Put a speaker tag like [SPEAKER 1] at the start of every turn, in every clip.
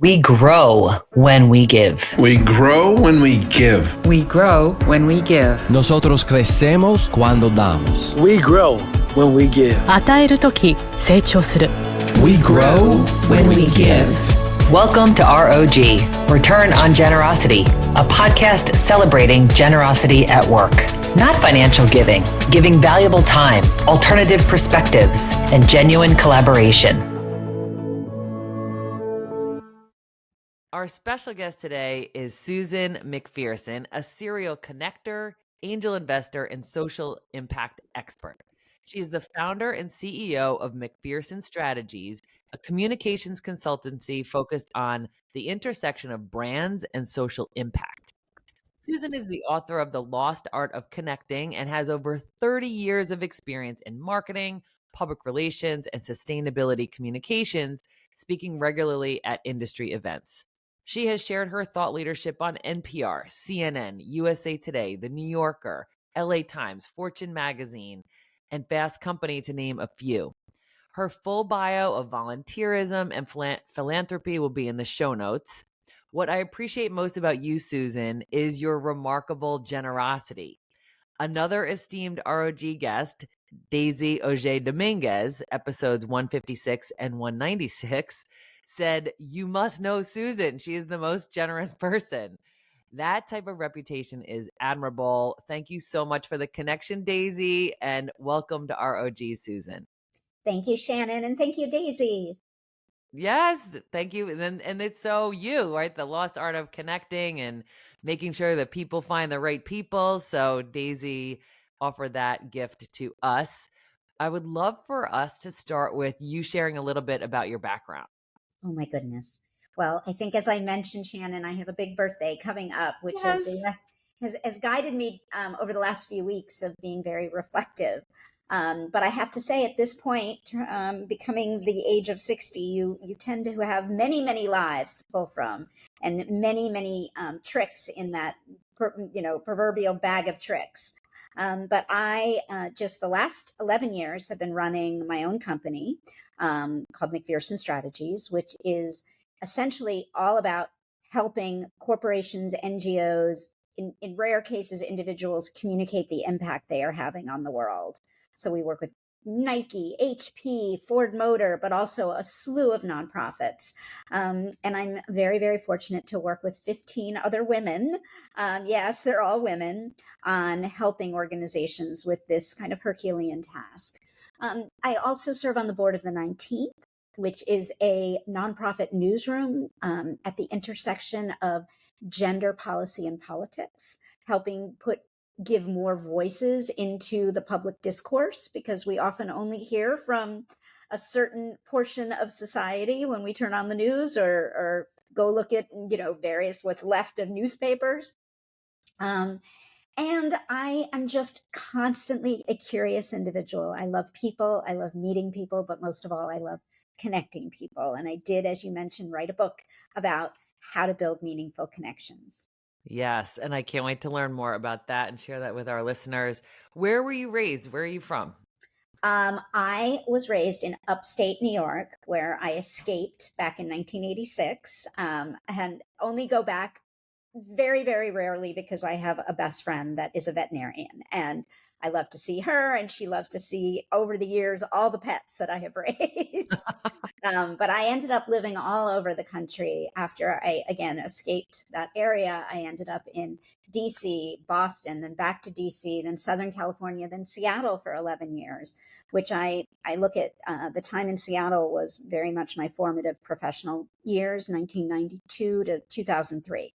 [SPEAKER 1] We grow when we give.
[SPEAKER 2] We grow when we give.
[SPEAKER 3] We grow when we give.
[SPEAKER 4] Nosotros crecemos cuando damos.
[SPEAKER 5] We grow when we give.
[SPEAKER 6] 与えるとき成長する。
[SPEAKER 4] We grow when we give.
[SPEAKER 1] Welcome to R.O.G, Return on Generosity, a podcast celebrating generosity at work. Not financial giving, giving valuable time, alternative perspectives, and genuine collaboration. Our special guest today is Susan McPherson, a serial connector, angel investor, and social impact expert. She is the founder and CEO of McPherson Strategies, a communications consultancy focused on the intersection of brands and social impact. Susan is the author of The Lost Art of Connecting and has over 30 years of experience in marketing, public relations, and sustainability communications, speaking regularly at industry events. She has shared her thought leadership on NPR, CNN, USA Today, The New Yorker, LA Times, Fortune Magazine, and Fast Company, to name a few. Her full bio of volunteerism and philanthropy will be in the show notes. What I appreciate most about you, Susan, is your remarkable generosity. Another esteemed R.O.G guest, Daisy O.J. Dominguez, episodes 156 and 196, said, "You must know Susan. She is the most generous person." That type of reputation is admirable. Thank you so much for the connection, Daisy, and welcome to R.O.G, Susan.
[SPEAKER 7] Thank you, Shannon, and thank you, Daisy.
[SPEAKER 1] Yes, thank you. And it's so you, right? The lost art of connecting and making sure that people find the right people. So Daisy offered that gift to us. I would love for us to start with you sharing a little bit about your background.
[SPEAKER 7] Oh, my goodness. Well, I think as I mentioned, Shannon, I have a big birthday coming up, which has guided me over the last few weeks of being very reflective. But I have to say, at this point, becoming the age of 60, you tend to have many, many lives to pull from, and many, many tricks in that, proverbial bag of tricks. But I just the last 11 years have been running my own company called McPherson Strategies, which is essentially all about helping corporations, NGOs, in rare cases, individuals communicate the impact they are having on the world. So we work with Nike, HP, Ford Motor, but also a slew of nonprofits. And I'm very, very fortunate to work with 15 other women. Yes, they're all women, on helping organizations with this kind of Herculean task. I also serve on the board of the 19th, which is a nonprofit newsroom at the intersection of gender policy and politics, helping give more voices into the public discourse, because we often only hear from a certain portion of society when we turn on the news or go look at, various what's left of newspapers. And I am just constantly a curious individual. I love people. I love meeting people, but most of all, I love connecting people. And I did, as you mentioned, write a book about how to build meaningful connections.
[SPEAKER 1] Yes, and I can't wait to learn more about that and share that with our listeners. Where were you raised? Where are you from?
[SPEAKER 7] I was raised in upstate New York, where I escaped back in 1986, and only go back very, very rarely because I have a best friend that is a veterinarian, and I love to see her, and she loves to see, over the years, all the pets that I have raised. But I ended up living all over the country after I, again, escaped that area. I ended up in DC, Boston, then back to DC, then Southern California, then Seattle for 11 years, which I look at the time in Seattle was very much my formative professional years, 1992 to 2003.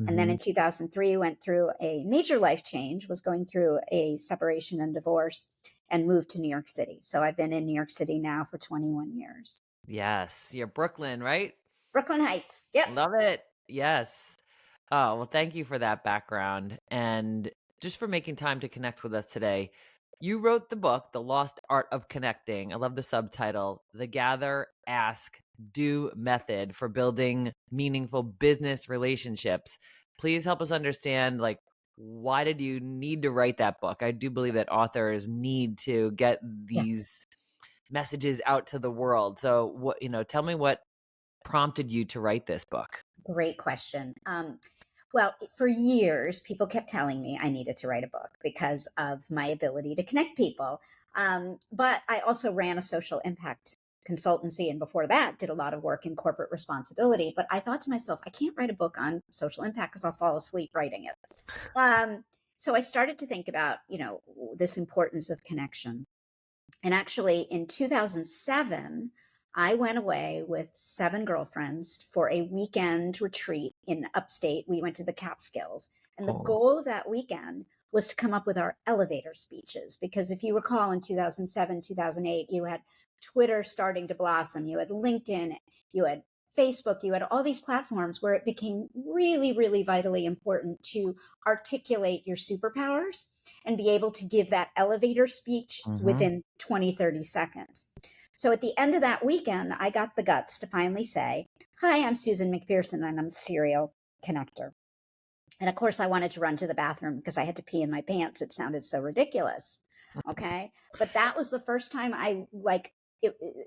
[SPEAKER 7] And then in 2003, went through a major life change, was going through a separation and divorce, and moved to New York City. So I've been in New York City now for 21 years.
[SPEAKER 1] Yes, you're Brooklyn, right?
[SPEAKER 7] Brooklyn Heights. Yep.
[SPEAKER 1] Love it. Yes. Oh, well, thank you for that background and just for making time to connect with us today. You wrote the book, The Lost Art of Connecting. I love the subtitle, The Gather, Ask, Do Method for Building Meaningful Business Relationships. Please help us understand, why did you need to write that book? I do believe that authors need to get these messages out to the world. So tell me what prompted you to write this book?
[SPEAKER 7] Great question. Well, for years, people kept telling me I needed to write a book because of my ability to connect people. But I also ran a social impact consultancy. And before that, did a lot of work in corporate responsibility. But I thought to myself, I can't write a book on social impact because I'll fall asleep writing it. So I started to think about, this importance of connection. And actually, in 2007, I went away with 7 girlfriends for a weekend retreat in upstate. We went to the Catskills. And the goal of that weekend was to come up with our elevator speeches. Because if you recall, in 2007, 2008, you had Twitter starting to blossom, you had LinkedIn, you had Facebook, you had all these platforms where it became really, really vitally important to articulate your superpowers and be able to give that elevator speech within 20, 30 seconds. So at the end of that weekend, I got the guts to finally say, hi, I'm Susan McPherson, and I'm a serial connector. And of course, I wanted to run to the bathroom because I had to pee in my pants. It sounded so ridiculous. Okay. But that was the first time I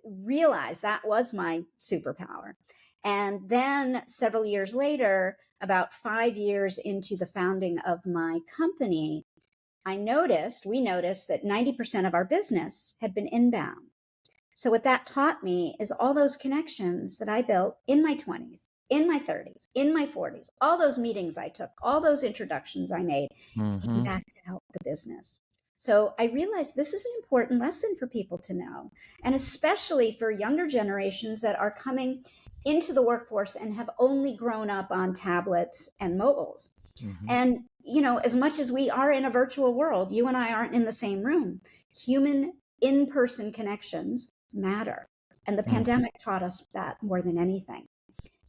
[SPEAKER 7] realized that was my superpower. And then several years later, about 5 years into the founding of my company, we noticed that 90% of our business had been inbound. So what that taught me is all those connections that I built in my 20s, in my 30s, in my 40s, all those meetings I took, all those introductions I made, came back to help the business. So I realized this is an important lesson for people to know, and especially for younger generations that are coming into the workforce and have only grown up on tablets and mobiles. And, as much as we are in a virtual world, you and I aren't in the same room. Human in-person connections matter. And the pandemic taught us that more than anything.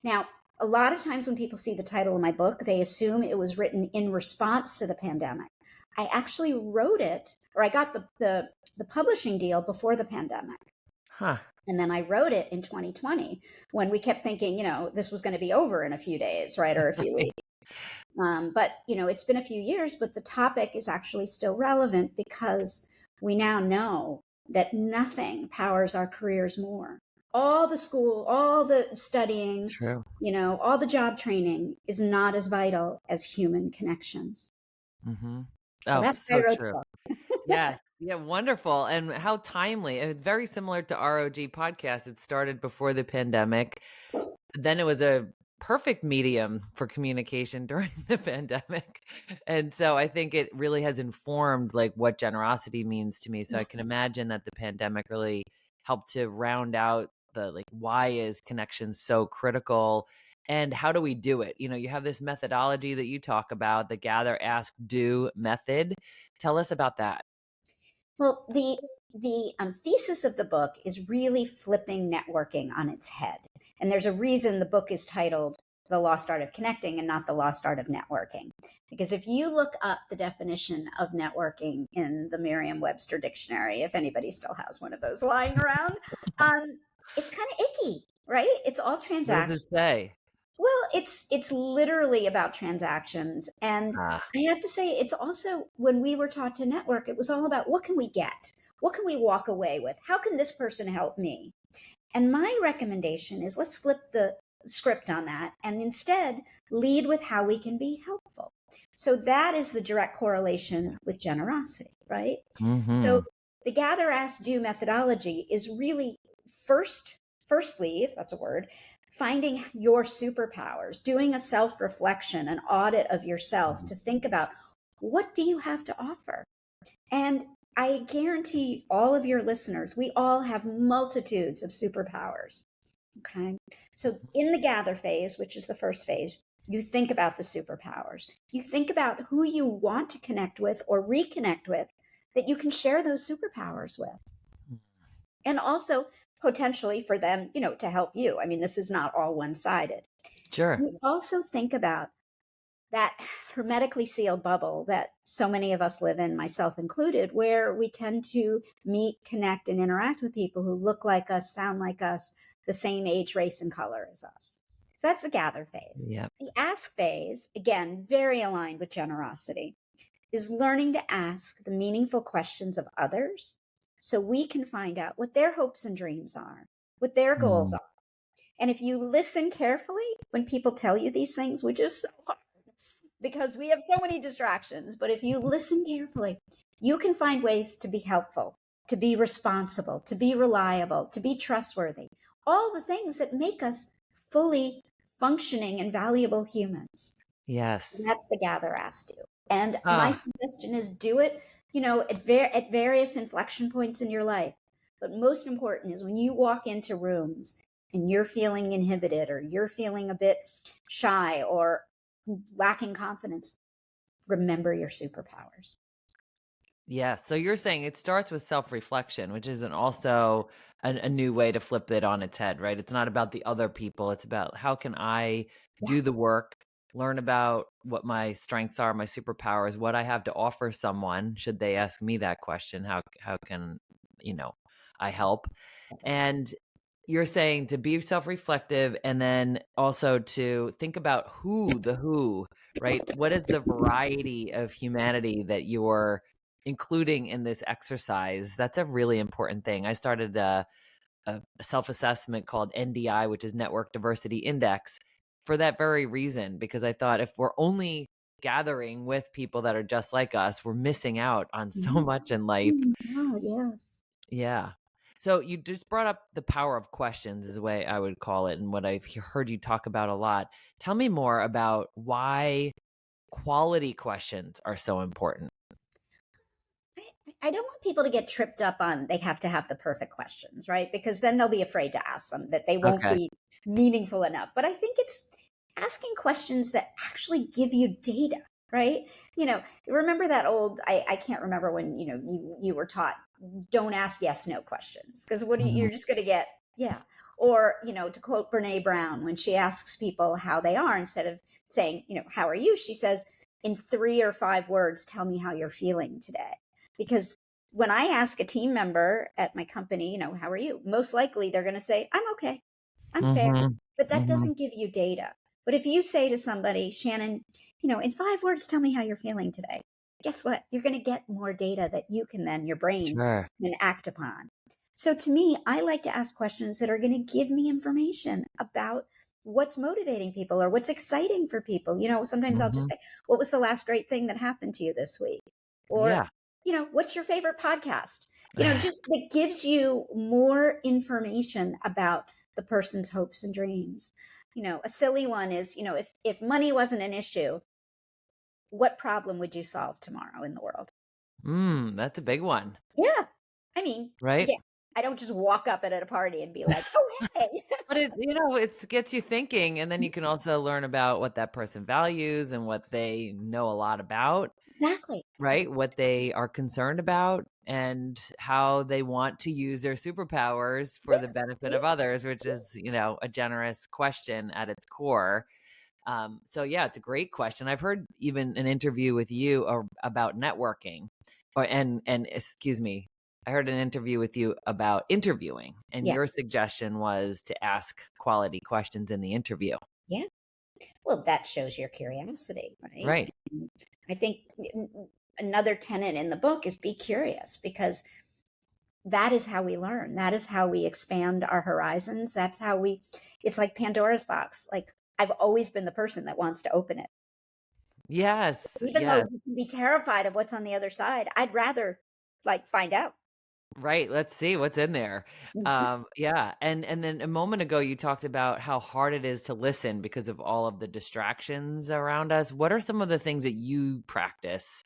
[SPEAKER 7] Now, a lot of times when people see the title of my book, they assume it was written in response to the pandemic. I actually wrote it, or I got the publishing deal before the pandemic. And then I wrote it in 2020 when we kept thinking, this was going to be over in a few days, right? Or a few weeks. But, it's been a few years, but the topic is actually still relevant because we now know that nothing powers our careers more. All the school, all the studying, all the job training is not as vital as human connections. So that's
[SPEAKER 1] so
[SPEAKER 7] why I wrote
[SPEAKER 1] true.
[SPEAKER 7] the book.
[SPEAKER 1] Yes. Yeah. Wonderful. And how timely. It's very similar to R.O.G podcast. It started before the pandemic. Then it was a perfect medium for communication during the pandemic. And so I think it really has informed what generosity means to me. So I can imagine that the pandemic really helped to round out the why is connection so critical, and how do we do it? You have this methodology that you talk about, the gather, ask, do method. Tell us about that.
[SPEAKER 7] Well, the thesis of the book is really flipping networking on its head. And there's a reason the book is titled The Lost Art of Connecting and not The Lost Art of Networking. Because if you look up the definition of networking in the Merriam-Webster dictionary, if anybody still has one of those lying around, it's kind of icky, right? It's all transactions.
[SPEAKER 1] What does it say?
[SPEAKER 7] Well, it's literally about transactions. And I have to say, it's also, when we were taught to network, it was all about what can we get? What can we walk away with? How can this person help me? And my recommendation is let's flip the script on that and instead lead with how we can be helpful. So that is the direct correlation with generosity, right? So the gather, ask, do methodology is really firstly, if that's a word, finding your superpowers, doing a self-reflection, an audit of yourself to think about what do you have to offer? And I guarantee all of your listeners, we all have multitudes of superpowers. Okay. So in the gather phase, which is the first phase, you think about the superpowers. You think about who you want to connect with or reconnect with that you can share those superpowers with. And also potentially for them, to help you. I mean, this is not all one-sided.
[SPEAKER 1] Sure.
[SPEAKER 7] You also think about that hermetically sealed bubble that so many of us live in, myself included, where we tend to meet, connect, and interact with people who look like us, sound like us, the same age, race, and color as us. So that's the gather phase.
[SPEAKER 1] Yep.
[SPEAKER 7] The ask phase, again, very aligned with generosity, is learning to ask the meaningful questions of others so we can find out what their hopes and dreams are, what their goals are. And if you listen carefully when people tell you these things, which is so hard because we have so many distractions, but if you listen carefully, you can find ways to be helpful, to be responsible, to be reliable, to be trustworthy. All the things that make us fully functioning and valuable humans.
[SPEAKER 1] Yes.
[SPEAKER 7] That's the gather ask do. And my
[SPEAKER 1] Ah,
[SPEAKER 7] suggestion is do it, at various inflection points in your life. But most important is when you walk into rooms and you're feeling inhibited or you're feeling a bit shy or lacking confidence, remember your superpowers.
[SPEAKER 1] yeah. So you're saying it starts with self-reflection, which isn't also a new way to flip it on its head, right? It's not about the other people. It's about how can I
[SPEAKER 7] Yeah.
[SPEAKER 1] do the work, learn about what my strengths are, my superpowers, what I have to offer someone, should they ask me that question, how can, you know, I help? And you're saying to be self-reflective and then also to think about who, right? What is the variety of humanity that you're including in this exercise? That's a really important thing. I started a self-assessment called NDI, which is Network Diversity Index, for that very reason, because I thought if we're only gathering with people that are just like us, we're missing out on so much in life.
[SPEAKER 7] Oh, yes.
[SPEAKER 1] Yeah. So you just brought up the power of questions is the way I would call it, and what I've heard you talk about a lot. Tell me more about why quality questions are so important.
[SPEAKER 7] I don't want people to get tripped up on they have to have the perfect questions, right? Because then they'll be afraid to ask them, that they won't
[SPEAKER 1] Okay.
[SPEAKER 7] be meaningful enough. But I think it's asking questions that actually give you data, right? Remember that old, I can't remember when, you were taught, don't ask yes, no questions. Because
[SPEAKER 1] Mhm.
[SPEAKER 7] you're just going to get, yeah. Or, to quote Brene Brown, when she asks people how they are, instead of saying, how are you? She says, in 3 or 5 words, tell me how you're feeling today. Because when I ask a team member at my company, how are you? Most likely they're going to say, I'm okay. I'm fair.
[SPEAKER 1] Mhm.
[SPEAKER 7] But that
[SPEAKER 1] Mhm.
[SPEAKER 7] doesn't give you data. But if you say to somebody, Shannon, in 5 words, tell me how you're feeling today. Guess what? You're going to get more data that you can then, your brain
[SPEAKER 1] Sure.
[SPEAKER 7] can act upon. So to me, I like to ask questions that are going to give me information about what's motivating people or what's exciting for people. Sometimes I'll just
[SPEAKER 1] Mhm.
[SPEAKER 7] say, what was the last great thing that happened to you this week? Or,
[SPEAKER 1] Yeah.
[SPEAKER 7] what's your favorite podcast? Just that gives you more information about the person's hopes and dreams. A silly one is, if money wasn't an issue, what problem would you solve tomorrow in the world?
[SPEAKER 1] That's a big one,
[SPEAKER 7] Yeah. I mean,
[SPEAKER 1] right?
[SPEAKER 7] again, I don't just walk up at a party and be like, oh, hey.
[SPEAKER 1] But it gets you thinking, and then you can also learn about what that person values and what they know a lot about,
[SPEAKER 7] Exactly.
[SPEAKER 1] right? What they are concerned about and how they want to use their superpowers for the benefit of others, which is, a generous question at its core. So yeah, it's a great question. I've heard even an interview with you about networking, and excuse me, I heard an interview with you about interviewing, and
[SPEAKER 7] Yeah.
[SPEAKER 1] your suggestion was to ask quality questions in the interview.
[SPEAKER 7] Yeah. Well, that shows your curiosity, right?
[SPEAKER 1] Right.
[SPEAKER 7] And I think another tenet in the book is be curious, because that is how we learn. That is how we expand our horizons. It's like Pandora's box. Like, I've always been the person that wants to open it.
[SPEAKER 1] Yes.
[SPEAKER 7] Even though
[SPEAKER 1] Yes.
[SPEAKER 7] you can be terrified of what's on the other side, I'd rather find out.
[SPEAKER 1] Right. Let's see what's in there. Yeah. And then a moment ago you talked about how hard it is to listen because of all of the distractions around us. What are some of the things that you practice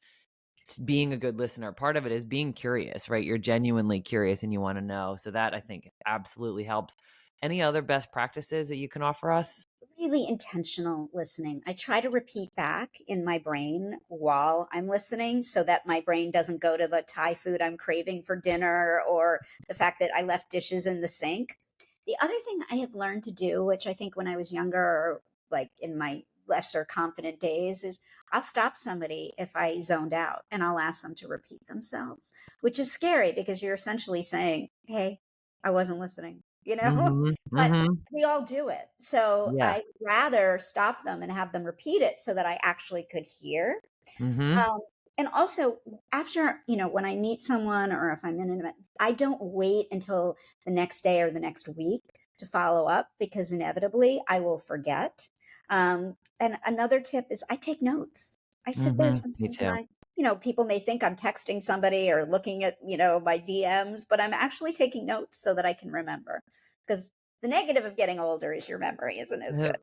[SPEAKER 1] being a good listener? Part of it is being curious, right? You're genuinely curious and you want to know. So that I think absolutely helps. Any other best practices that you can offer us?
[SPEAKER 7] Really intentional listening. I try to repeat back in my brain while I'm listening so that my brain doesn't go to the Thai food I'm craving for dinner or the fact that I left dishes in the sink. The other thing I have learned to do, which I think when I was younger, or like in my lesser confident days, is I'll stop somebody if I zoned out and I'll ask them to repeat themselves, which is scary because you're essentially saying, hey, I wasn't listening,
[SPEAKER 1] Mhm.
[SPEAKER 7] but
[SPEAKER 1] Mhm.
[SPEAKER 7] we all do it. So
[SPEAKER 1] Yeah.
[SPEAKER 7] I'd rather stop them and have them repeat it so that I actually could hear.
[SPEAKER 1] Mhm.
[SPEAKER 7] Um, and also, after, when I meet someone or if I'm in an event, I don't wait until the next day or the next week to follow up because inevitably I will forget. And another tip is I take notes. I sit there
[SPEAKER 1] Me
[SPEAKER 7] sometimes and
[SPEAKER 1] too.
[SPEAKER 7] people may think I'm texting somebody or looking at, my DMs, but I'm actually taking notes so that I can remember. Because the negative of getting older is your memory isn't as good.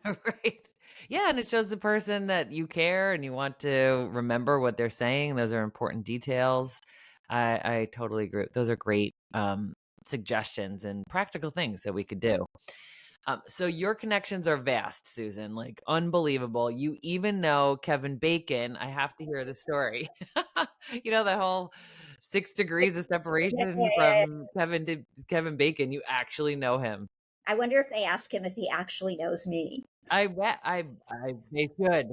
[SPEAKER 1] Right. Yeah, and it shows the person that you care and you want to remember what they're saying. Those are important details. I totally agree. Those are great suggestions and practical things that we could do. So your connections are vast, Susan, like unbelievable. You even know Kevin Bacon. I have to hear the story. The whole 6 degrees of
[SPEAKER 7] Yeah,
[SPEAKER 1] separation
[SPEAKER 7] yeah, yeah.
[SPEAKER 1] from Kevin to Kevin Bacon. You actually know him.
[SPEAKER 7] I wonder if they ask him if he actually knows me.
[SPEAKER 1] I bet they should.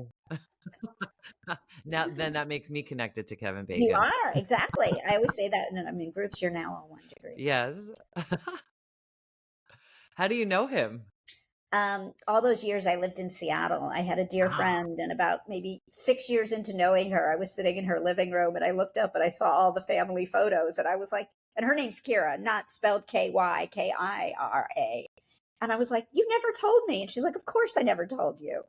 [SPEAKER 1] Now then that makes me connected to Kevin
[SPEAKER 7] You
[SPEAKER 1] Bacon.
[SPEAKER 7] are, exactly. I always say that, and I'm in groups. You're now on 1 degree.
[SPEAKER 1] Yes. How do you know him?
[SPEAKER 7] All those years I lived in Seattle, I had a dear
[SPEAKER 1] Ah,
[SPEAKER 7] friend, and about maybe 6 years into knowing her, I was sitting in her living room and I looked up and I saw all the family photos, and I was like, and her name's Kira, not spelled Kykira. And I was like, you never told me. And she's like, of course I never told you.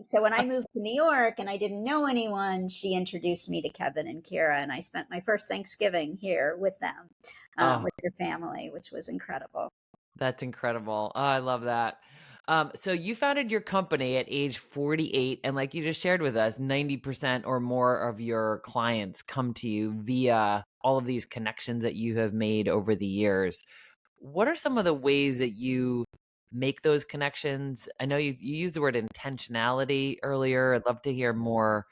[SPEAKER 7] So when I moved to New York and I didn't know anyone, she introduced me to Kevin and Kira, and I spent my first Thanksgiving here with them,
[SPEAKER 1] oh,
[SPEAKER 7] with your family, which was incredible.
[SPEAKER 1] that's incredible. Oh, I love that. So you founded your company at age 48, and like you just shared with us, 90% or more of your clients come to you via all of these connections that you have made over the years. What are some of the ways that you make those connections? I know you used the word intentionality earlier. I'd love to hear more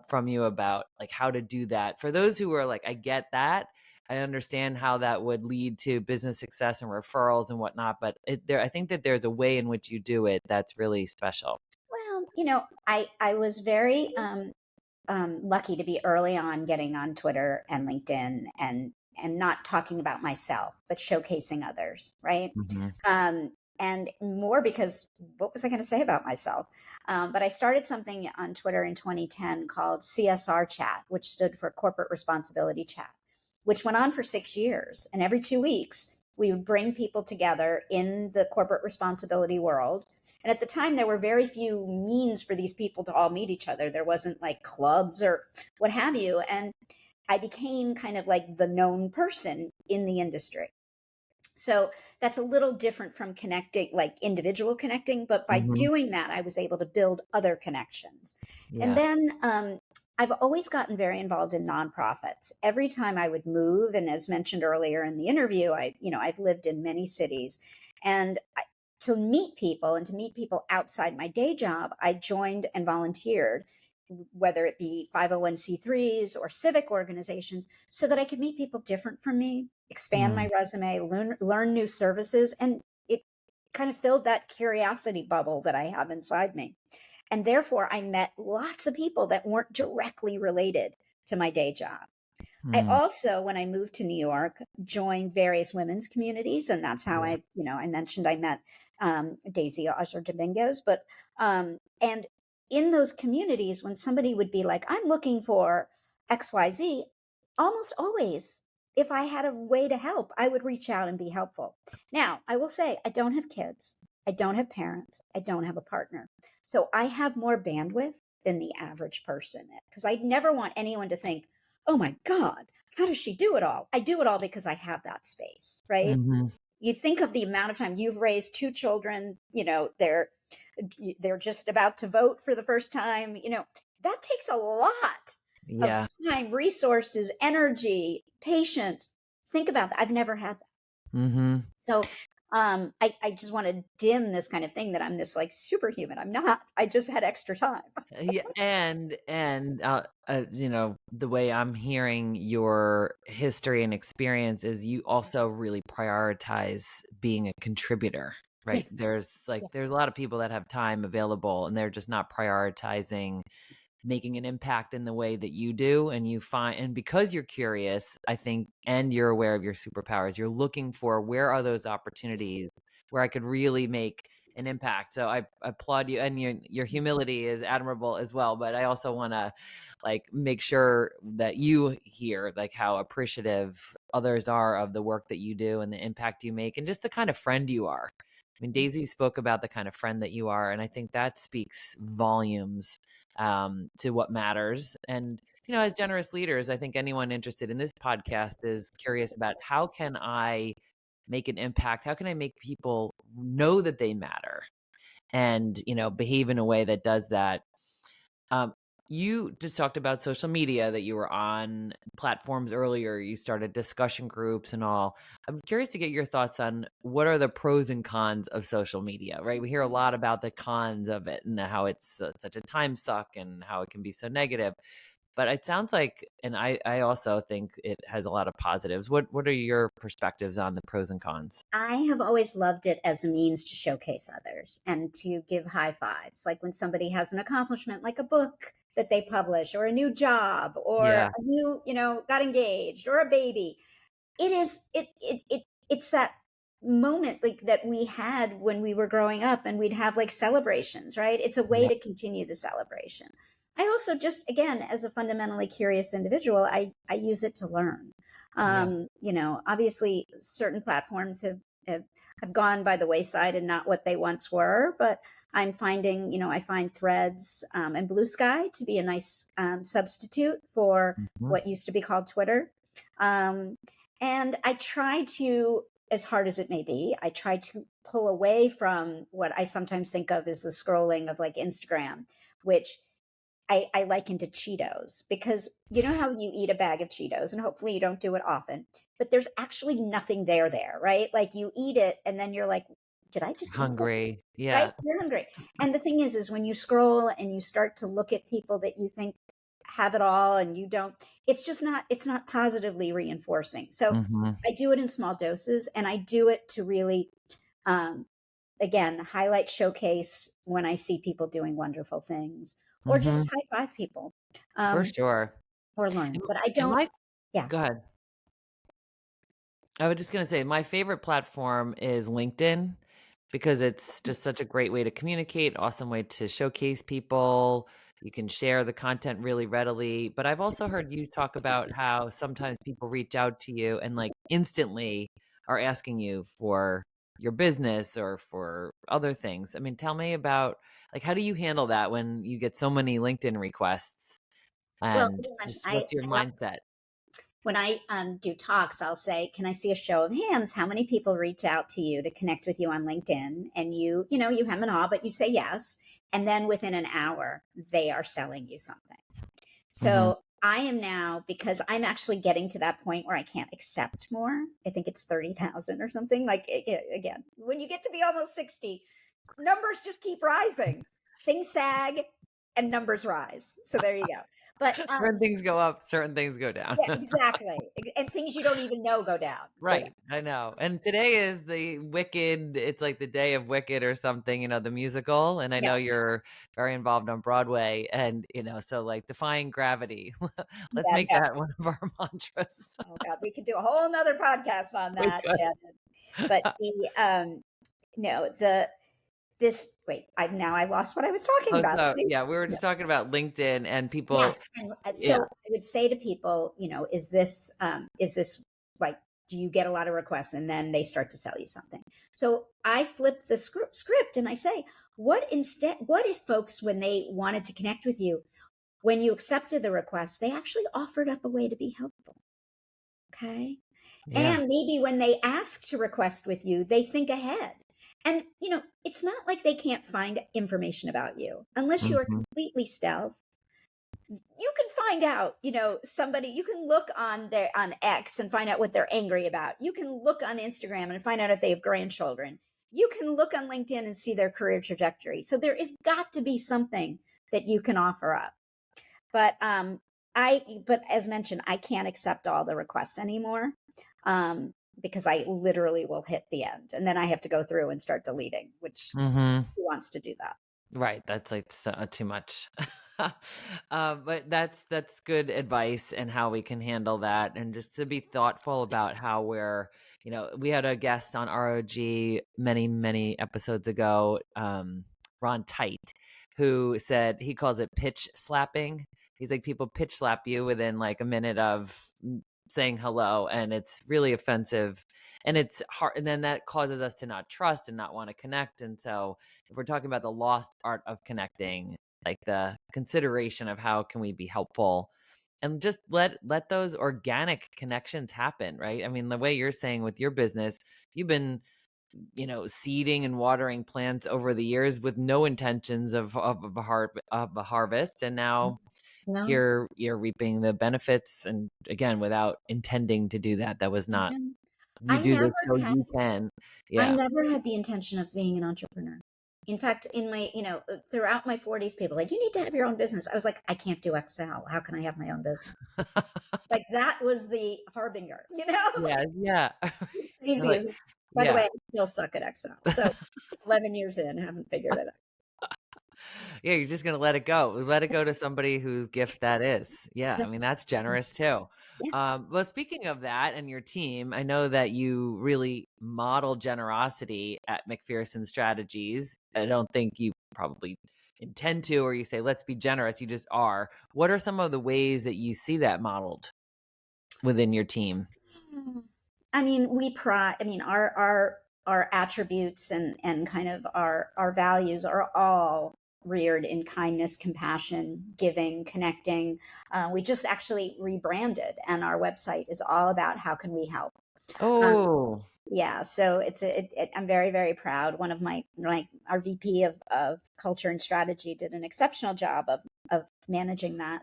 [SPEAKER 1] from you about like how to do that. For those who are like, I get that. I understand how that would lead to business success and referrals and whatnot, but I think that there's a way in which you do it that's really special.
[SPEAKER 7] Well, I was very lucky to be early on getting on Twitter and LinkedIn and not talking about myself, but showcasing others, right?
[SPEAKER 1] Hmm.
[SPEAKER 7] And more because what was I going to say about myself? But I started something on Twitter in 2010 called CSR Chat, which stood for Corporate Responsibility Chat, which went on for 6 years. And every 2 weeks, we would bring people together in the corporate responsibility world. And at the time, there were very few means for these people to all meet each other. There wasn't like clubs or what have you. And I became kind of like the known person in the industry. So that's a little different from connecting, like individual connecting. But by
[SPEAKER 1] Hmm.
[SPEAKER 7] doing that, I was able to build other connections. And
[SPEAKER 1] Yeah.
[SPEAKER 7] then I've always gotten very involved in nonprofits. Every time I would move, and as mentioned earlier in the interview, I've lived in many cities, and to meet people and to meet people outside my day job, I joined and volunteered, whether it be 501c3s or civic organizations, so that I could meet people different from me, expand
[SPEAKER 1] Mm.
[SPEAKER 7] my resume, learn new services. And it kind of filled that curiosity bubble that I have inside me. And therefore, I met lots of people that weren't directly related to my day job. I
[SPEAKER 1] Mm.
[SPEAKER 7] also, when I moved to New York, joined various women's communities, and that's how
[SPEAKER 1] Yeah.
[SPEAKER 7] I mentioned I met Daisy Osher Dominguez. But and in those communities, when somebody would be like, "I'm looking for XYZ," almost always, if I had a way to help, I would reach out and be helpful. Now, I will say, I don't have kids, I don't have parents, I don't have a partner, so I have more bandwidth than the average person because I never want anyone to think, oh my God, how does she do it all? I do it all because I have that space, right?
[SPEAKER 1] Hmm.
[SPEAKER 7] You think of the amount of time you've raised two children, they're just about to vote for the first time, that takes a lot of
[SPEAKER 1] Yeah.
[SPEAKER 7] time, resources, energy, patience. Think about that. I've never had that.
[SPEAKER 1] Hmm.
[SPEAKER 7] So I just want to dim this kind of thing that I'm this like superhuman. I'm not. I just had extra time.
[SPEAKER 1] Yeah, the way I'm hearing your history and experience is you also really prioritize being a contributor, right?
[SPEAKER 7] Yes.
[SPEAKER 1] There's a lot of people that have time available and they're just not prioritizing making an impact in the way that you do, and because you're curious, I think, and you're aware of your superpowers, you're looking for where are those opportunities where I could really make an impact. So I applaud you, and your humility is admirable as well, but I also want to like make sure that you hear like how appreciative others are of the work that you do and the impact you make and just the kind of friend you are. I mean, Daisy spoke about the kind of friend that you are, and I think that speaks volumes to what matters. And as generous leaders, I think anyone interested in this podcast is curious about how can I make an impact? How can I make people know that they matter and, behave in a way that does that? You just talked about social media, that you were on platforms earlier. You started discussion groups and all. I'm curious to get your thoughts on what are the pros and cons of social media, right? We hear a lot about the cons of it and how it's such a time suck and how it can be so negative. But it sounds like, and I also think it has a lot of positives. What are your perspectives on the pros and cons?
[SPEAKER 7] I have always loved it as a means to showcase others and to give high fives. Like when somebody has an accomplishment, like a book that they publish, or a new job, or
[SPEAKER 1] Yeah.
[SPEAKER 7] a new, got engaged, or a baby. It's that moment like that we had when we were growing up, and we'd have like celebrations, right? It's a way
[SPEAKER 1] Yeah.
[SPEAKER 7] to continue the celebration. I also just, again, as a fundamentally curious individual, I use it to learn. Obviously certain platforms have gone by the wayside and not what they once were, but I'm finding, I find Threads and Blue Sky to be a nice substitute for
[SPEAKER 1] Mhm.
[SPEAKER 7] what used to be called Twitter. And I try to, as hard as it may be, I try to pull away from what I sometimes think of as the scrolling of like Instagram, which I liken to Cheetos, because you know how you eat a bag of Cheetos, and hopefully you don't do it often, but there's actually nothing there, right? Like you eat it and then you're like, did I just eat something?
[SPEAKER 1] Hungry.
[SPEAKER 7] Right?
[SPEAKER 1] Yeah.
[SPEAKER 7] You're hungry. And the thing is when you scroll and you start to look at people that you think have it all and you don't, it's not positively reinforcing. So
[SPEAKER 1] Hmm.
[SPEAKER 7] I do it in small doses, and I do it to really, um, again, highlight, showcase when I see people doing wonderful things, or
[SPEAKER 1] Hmm.
[SPEAKER 7] just high five people,
[SPEAKER 1] For
[SPEAKER 7] um,
[SPEAKER 1] sure.
[SPEAKER 7] or learn.
[SPEAKER 1] And
[SPEAKER 7] But I
[SPEAKER 1] and
[SPEAKER 7] don't, yeah.
[SPEAKER 1] go ahead. I was just going to say my favorite platform is LinkedIn because it's just such a great way to communicate, awesome way to showcase people. You can share the content really readily. But I've also heard you talk about how sometimes people reach out to you and like instantly are asking you for your business or for other things. I mean, tell me about like how do you handle that when you get so many LinkedIn requests
[SPEAKER 7] Well,
[SPEAKER 1] and
[SPEAKER 7] again,
[SPEAKER 1] just what's your mindset?
[SPEAKER 7] when I do talks, I'll say, "Can I see a show of hands? How many people reach out to you to connect with you on LinkedIn?" And you hem and haw, but you say yes. And then within an hour, they are selling you something.
[SPEAKER 1] Hmm.
[SPEAKER 7] So I am now, because I'm actually getting to that point where I can't accept more. I think it's 30,000 or something. Like, again, when you get to be almost 60, numbers just keep rising. Things sag and numbers rise. So there you go. But
[SPEAKER 1] Certain things go up, certain things go down.
[SPEAKER 7] yeah, exactly. And things you don't even know go down.
[SPEAKER 1] Right, I know. And today is the Wicked, it's like the day of Wicked or something, the musical. And I know
[SPEAKER 7] Yes,
[SPEAKER 1] you're very involved on Broadway and, so like defying gravity. Let's
[SPEAKER 7] yeah,
[SPEAKER 1] make
[SPEAKER 7] no.
[SPEAKER 1] that one of our mantras.
[SPEAKER 7] Oh God, we could do a whole nother podcast on
[SPEAKER 1] We
[SPEAKER 7] that,
[SPEAKER 1] could.
[SPEAKER 7] Shannon. But no, the this wait, I lost what I was talking
[SPEAKER 1] Oh,
[SPEAKER 7] about.
[SPEAKER 1] so
[SPEAKER 7] See?
[SPEAKER 1] yeah, we were just talking about LinkedIn and people.
[SPEAKER 7] Yes. And
[SPEAKER 1] Yeah.
[SPEAKER 7] so I would say to people, is this like, do you get a lot of requests? And then they start to sell you something. So I flip the script and I say, what if folks, when they wanted to connect with you, when you accepted the request, they actually offered up a way to be helpful. Okay.
[SPEAKER 1] Yeah.
[SPEAKER 7] And maybe when they ask to request with you, they think ahead. And, it's not like they can't find information about you unless you are
[SPEAKER 1] Hmm.
[SPEAKER 7] completely stealth. You can find out, somebody, you can look on X and find out what they're angry about. You can look on Instagram and find out if they have grandchildren. You can look on LinkedIn and see their career trajectory. So there is got to be something that you can offer up. But but as mentioned, I can't accept all the requests anymore, because I literally will hit the end, and then I have to go through and start deleting. Which,
[SPEAKER 1] Hmm.
[SPEAKER 7] who wants to do that?
[SPEAKER 1] Right. That's like too much. But that's good advice and how we can handle that and just to be thoughtful about how we had a guest on R.O.G many, many episodes ago, Ron Tite, who said he calls it pitch slapping. He's like, people pitch slap you within like a minute of saying hello, and it's really offensive, and it's hard, and then that causes us to not trust and not want to connect. And so if we're talking about the lost art of connecting, like the consideration of how can we be helpful, and just let those organic connections happen, right? I mean, the way you're saying with your business, you've been, seeding and watering plants over the years with no intentions of a harvest, and now
[SPEAKER 7] No,
[SPEAKER 1] you're reaping the benefits, and again, without intending to do that. That was not,
[SPEAKER 7] no.
[SPEAKER 1] you
[SPEAKER 7] I
[SPEAKER 1] do
[SPEAKER 7] never
[SPEAKER 1] this so
[SPEAKER 7] had
[SPEAKER 1] you can.
[SPEAKER 7] I
[SPEAKER 1] Yeah.
[SPEAKER 7] never had the intention of being an entrepreneur. In fact, in my, throughout my 40s, people were like, you need to have your own business. I was like, I can't do Excel. How can I have my own business? Like that was the harbinger,
[SPEAKER 1] Yeah, yeah. You're
[SPEAKER 7] easy
[SPEAKER 1] like,
[SPEAKER 7] as, by the way,
[SPEAKER 1] yeah.
[SPEAKER 7] I still suck at Excel. So 11 years in, haven't figured it out.
[SPEAKER 1] Yeah, you're just gonna let it go. Let it go to somebody whose gift that is. Yeah, I mean, that's generous too.
[SPEAKER 7] Yeah.
[SPEAKER 1] Well, speaking of that and your team, I know that you really model generosity at McPherson Strategies. I don't think you probably intend to, or you say, let's be generous. You just are. What are some of the ways that you see that modeled within your team?
[SPEAKER 7] I mean, our attributes and kind of our values are all reared in kindness, compassion, giving, connecting. We just actually rebranded, and our website is all about how can we help. Um,
[SPEAKER 1] Oh,
[SPEAKER 7] yeah, so I'm very, very proud. One of our VP of culture and strategy did an exceptional job of managing that.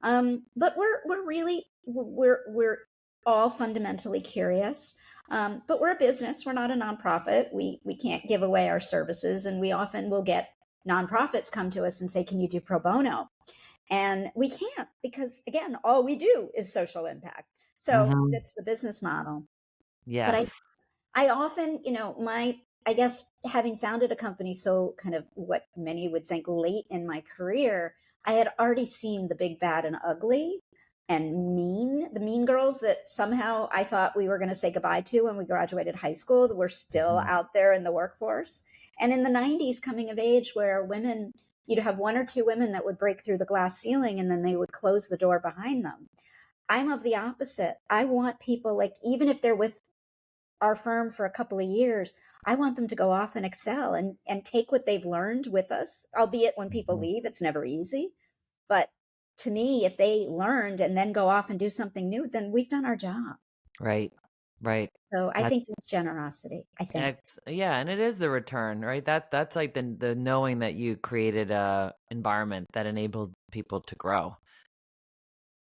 [SPEAKER 7] But we're all fundamentally curious. But we're a business. We're not a nonprofit. We can't give away our services, and we often will get nonprofits come to us and say, "Can you do pro bono?" And we can't because again, all we do is social impact. So
[SPEAKER 1] hmm,
[SPEAKER 7] that's the business model. But
[SPEAKER 1] yes.
[SPEAKER 7] I often, I guess having founded a company so kind of what many would think late in my career, I had already seen the big, bad, and ugly and the mean girls that somehow I thought we were going to say goodbye to when we graduated high school, that were still
[SPEAKER 1] Mhm.
[SPEAKER 7] out there in the workforce. And in the 90s, coming of age, where women, you'd have one or two women that would break through the glass ceiling and then they would close the door behind them. I'm of the opposite. I want people, like, even if they're with our firm for a couple of years, I want them to go off and excel and take what they've learned with us, albeit when people
[SPEAKER 1] Mhm.
[SPEAKER 7] leave, it's never easy. But to me, if they learned and then go off and do something new, then we've done our job.
[SPEAKER 1] Right. Right.
[SPEAKER 7] So I
[SPEAKER 1] That's
[SPEAKER 7] think that's generosity. I think.
[SPEAKER 1] yeah, and it is the return, right? That's like the knowing that you created a environment that enabled people to grow.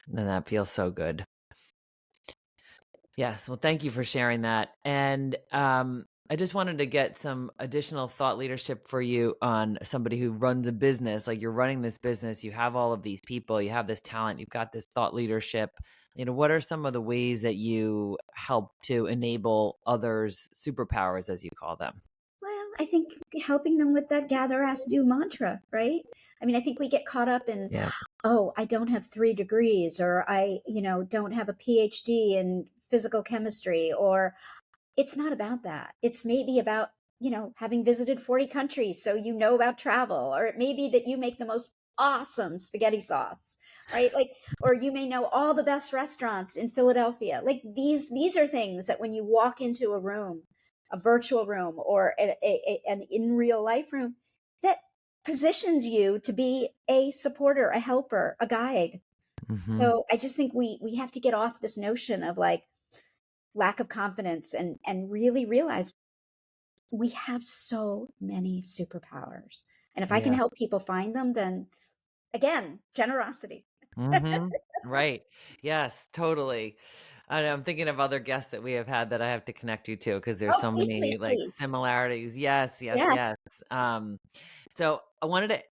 [SPEAKER 1] And that feels so good. Yes. Well, thank you for sharing that. And I just wanted to get some additional thought leadership for you on somebody who runs a business. Like, you're running this business, you have all of these people, you have this talent, you've got this thought leadership. What are some of the ways that you help to enable others' superpowers, as you call them?
[SPEAKER 7] Well, I think helping them with that gather, ask, do mantra, right? I mean, I think we get caught up in,
[SPEAKER 1] Yeah.
[SPEAKER 7] oh, I don't have 3 degrees, or I, don't have a PhD in physical chemistry, or it's not about that. It's maybe about, having visited 40 countries, so you know about travel, or it may be that you make the most awesome spaghetti sauce, right? Like, or you may know all the best restaurants in Philadelphia. Like, these are things that when you walk into a room, a virtual room, or an in real life room, that positions you to be a supporter, a helper, a guide.
[SPEAKER 1] Hmm.
[SPEAKER 7] So I just think we have to get off this notion of like lack of confidence and really realize we have so many superpowers. And if I can
[SPEAKER 1] Yeah.
[SPEAKER 7] help people find them, then again, generosity.
[SPEAKER 1] Hmm. Right. Yes, totally. I'm thinking of other guests that we have had that I have to connect you to, because there's
[SPEAKER 7] Oh,
[SPEAKER 1] so
[SPEAKER 7] please,
[SPEAKER 1] many
[SPEAKER 7] please,
[SPEAKER 1] like
[SPEAKER 7] please.
[SPEAKER 1] similarities. Yes, yes,
[SPEAKER 7] Yeah,
[SPEAKER 1] yes. So I wanted to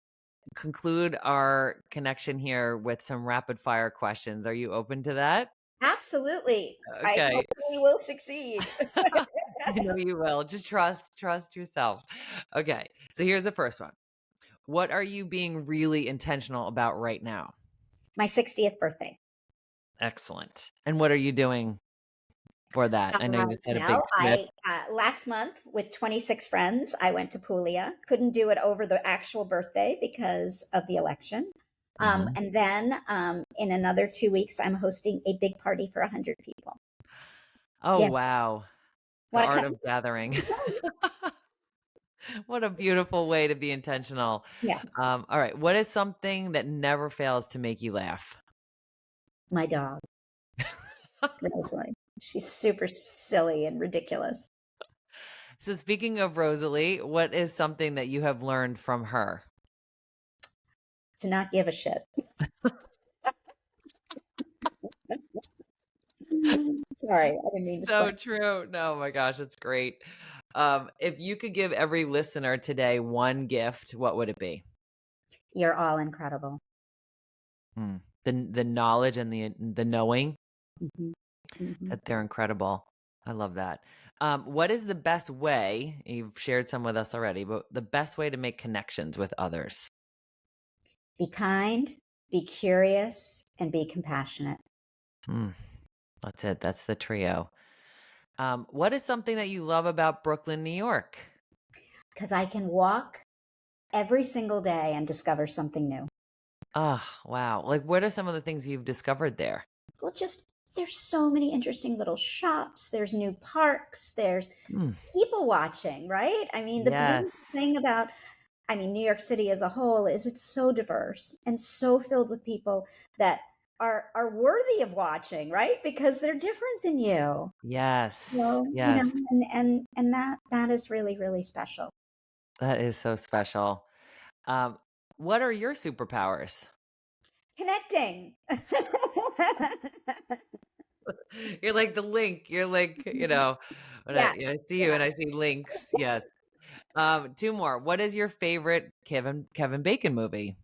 [SPEAKER 1] conclude our connection here with some rapid fire questions. Are you open to that?
[SPEAKER 7] absolutely. I
[SPEAKER 1] Okay.
[SPEAKER 7] hopefully will succeed.
[SPEAKER 1] I know you will. Just trust yourself. Okay. So here's the first one. What are you being really intentional about right now?
[SPEAKER 7] My 60th birthday.
[SPEAKER 1] Excellent. And what are you doing for that? I know you just had a big
[SPEAKER 7] Well,
[SPEAKER 1] trip.
[SPEAKER 7] I last month with 26 friends, I went to Puglia. Couldn't do it over the actual birthday because of the election. And then in another 2 weeks, I'm hosting a big party for 100 people.
[SPEAKER 1] Oh,
[SPEAKER 7] Yes.
[SPEAKER 1] wow. The
[SPEAKER 7] Wanna
[SPEAKER 1] art
[SPEAKER 7] come?
[SPEAKER 1] of gathering. What a beautiful way to be intentional.
[SPEAKER 7] Yes.
[SPEAKER 1] All right. What is something that never fails to make you laugh?
[SPEAKER 7] My dog, Rosalie. She's super silly and ridiculous.
[SPEAKER 1] So speaking of Rosalie, what is something that you have learned from her?
[SPEAKER 7] To not give a shit. Sorry, I didn't mean to
[SPEAKER 1] So
[SPEAKER 7] swear.
[SPEAKER 1] true. No, my gosh, it's great. If you could give every listener today one gift, what would it be?
[SPEAKER 7] You're all incredible.
[SPEAKER 1] The knowledge and the knowing
[SPEAKER 7] Mhm. Mhm.
[SPEAKER 1] that they're incredible. I love that. What is the best way? You've shared some with us already, but the best way to make connections with others?
[SPEAKER 7] Be kind, be curious, and be compassionate.
[SPEAKER 1] That's it. That's the trio. What is something that you love about Brooklyn, New York?
[SPEAKER 7] Because I can walk every single day and discover something new.
[SPEAKER 1] Oh, wow. Like, what are some of the things you've discovered there?
[SPEAKER 7] Well, just there's so many interesting little shops. There's new parks. There's people watching, right? I mean, the beautiful
[SPEAKER 1] Yes.
[SPEAKER 7] thing about, New York City as a whole is it's so diverse and so filled with people that are worthy of watching, right? Because they're different than you.
[SPEAKER 1] Yes.
[SPEAKER 7] So,
[SPEAKER 1] Yes.
[SPEAKER 7] and that is really, really special.
[SPEAKER 1] That is so special. What are your superpowers?
[SPEAKER 7] Connecting.
[SPEAKER 1] You're like the link. You're like, when
[SPEAKER 7] Yes.
[SPEAKER 1] I see you and I see links. Yes. Two more. What is your favorite Kevin Bacon movie?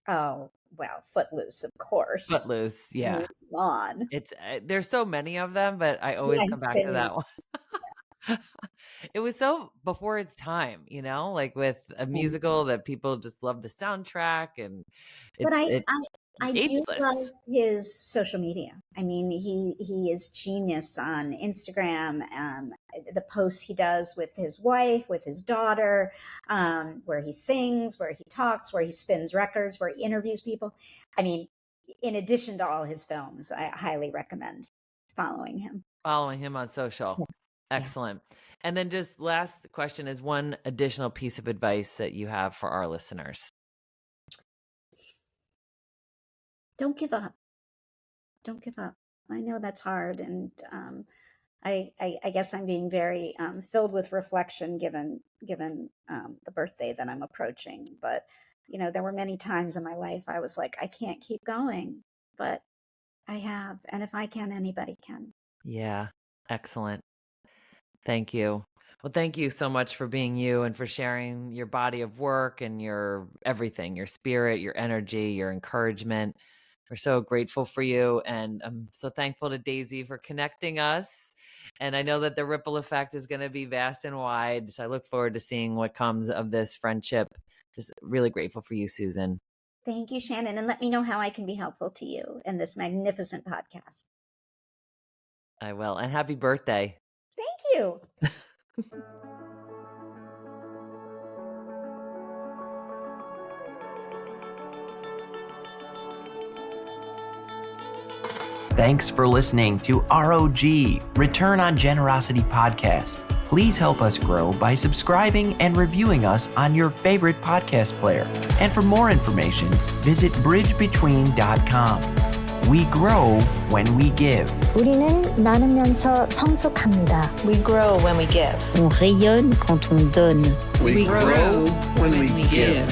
[SPEAKER 7] Oh, well, Footloose, of course.
[SPEAKER 1] Footloose. Yeah.
[SPEAKER 7] On.
[SPEAKER 1] It's there's so many of them, but I always come back to that one. It was so before its time, like with a musical that people just love the soundtrack and
[SPEAKER 7] But I do
[SPEAKER 1] ageless.
[SPEAKER 7] love his social media. I mean, he is genius on Instagram. The posts he does with his wife, with his daughter, where he sings, where he talks, where he spins records, where he interviews people. I mean, in addition to all his films, I highly recommend following him.
[SPEAKER 1] Following him on social.
[SPEAKER 7] Yeah.
[SPEAKER 1] Excellent. And then just last question is one additional piece of advice that you have for our listeners.
[SPEAKER 7] Don't give up. Don't give up. I know that's hard. And I guess I'm being very filled with reflection given the birthday that I'm approaching. But, there were many times in my life I was like, I can't keep going, but I have. And if I can, anybody can.
[SPEAKER 1] Yeah. Excellent. Thank you. Well, thank you so much for being you and for sharing your body of work and your everything, your spirit, your energy, your encouragement. We're so grateful for you. And I'm so thankful to Daisy for connecting us. And I know that the ripple effect is going to be vast and wide. So I look forward to seeing what comes of this friendship. Just really grateful for you, Susan.
[SPEAKER 7] Thank you, Shannon. And let me know how I can be helpful to you in this magnificent podcast.
[SPEAKER 1] I will. And happy birthday.
[SPEAKER 7] Thank you.
[SPEAKER 8] Thanks for listening to R.O.G. Return on Generosity podcast. Please help us grow by subscribing and reviewing us on your favorite podcast player. And for more information, visit bridgebetween.com. We grow when we give.
[SPEAKER 9] 우리는 나누면서 성숙합니다.
[SPEAKER 6] We grow when we give.
[SPEAKER 9] On rayonne quand on donne.
[SPEAKER 2] We grow when we give.